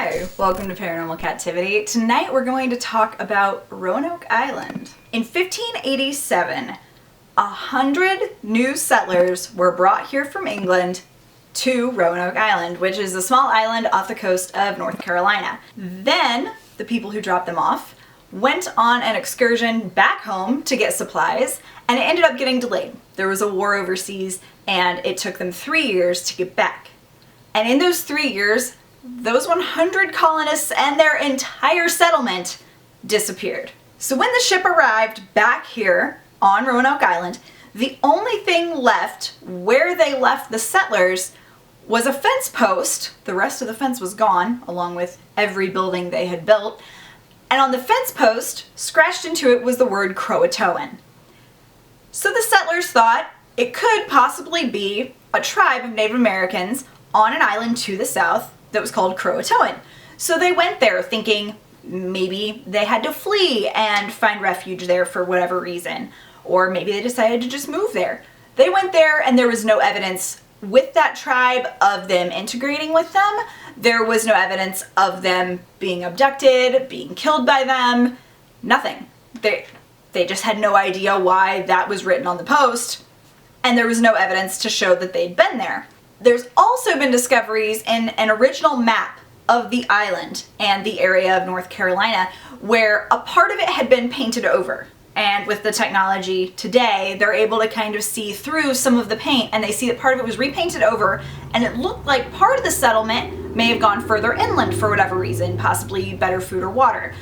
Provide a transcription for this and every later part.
Hi, welcome to Paranormal Captivity. Tonight we're going to talk about Roanoke Island. In 1587, 100 new settlers were brought here from England to Roanoke Island, which is a small island off the coast of North Carolina. Then, the people who dropped them off went on an excursion back home to get supplies, and it ended up getting delayed. There was a war overseas, and it took them 3 years to get back. And in those 3 years, those 100 colonists and their entire settlement disappeared. So when the ship arrived back here on Roanoke Island, the only thing left where they left the settlers was a fence post. The rest of the fence was gone, along with every building they had built. And on the fence post, scratched into it, was the word CROATOAN. So the settlers thought it could possibly be a tribe of Native Americans on an island to the south that was called CROATOAN. So they went there thinking maybe they had to flee and find refuge there for whatever reason, or maybe they decided to just move there. They went there and there was no evidence with that tribe of them integrating with them. There was no evidence of them being abducted, being killed by them, nothing. They just had no idea why that was written on the post, and there was no evidence to show that they'd been there. There's also been discoveries in an original map of the island and the area of North Carolina where a part of it had been painted over. And with the technology today, they're able to kind of see through some of the paint, and they see that part of it was repainted over, and it looked like part of the settlement may have gone further inland for whatever reason, possibly better food or water.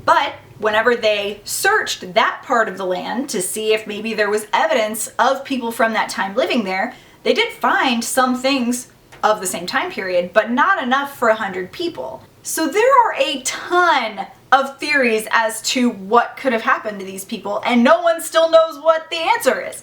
But whenever they searched that part of the land to see if maybe there was evidence of people from that time living there, they did find some things of the same time period, but not enough for 100 people. So there are a ton of theories as to what could have happened to these people, and no one still knows what the answer is.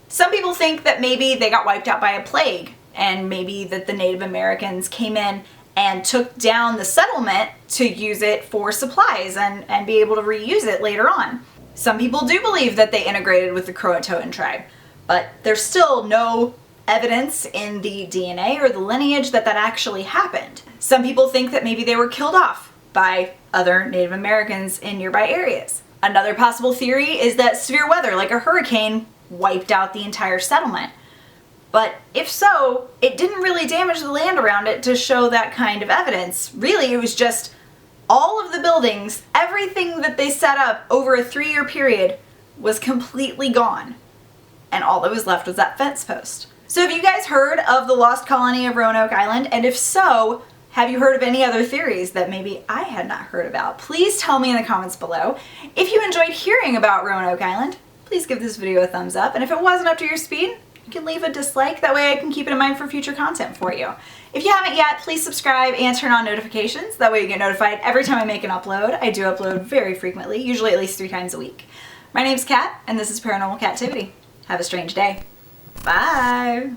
Some people think that maybe they got wiped out by a plague, and maybe that the Native Americans came in and took down the settlement to use it for supplies and be able to reuse it later on. Some people do believe that they integrated with the CROATOAN tribe, but there's still no evidence in the DNA or the lineage that that actually happened. Some people think that maybe they were killed off by other Native Americans in nearby areas. Another possible theory is that severe weather, like a hurricane, wiped out the entire settlement. But if so, it didn't really damage the land around it to show that kind of evidence. Really, it was just all of the buildings, everything that they set up over a 3-year period was completely gone. And all that was left was that fence post. So have you guys heard of the lost colony of Roanoke Island? And if so, have you heard of any other theories that maybe I had not heard about? Please tell me in the comments below. If you enjoyed hearing about Roanoke Island, please give this video a thumbs up. And if it wasn't up to your speed, you can leave a dislike. That way I can keep it in mind for future content for you. If you haven't yet, please subscribe and turn on notifications. That way you get notified every time I make an upload. I do upload very frequently, usually at least 3 times a week. My name's Kat, and this is Paranormal Captivity. Have a strange day. Bye!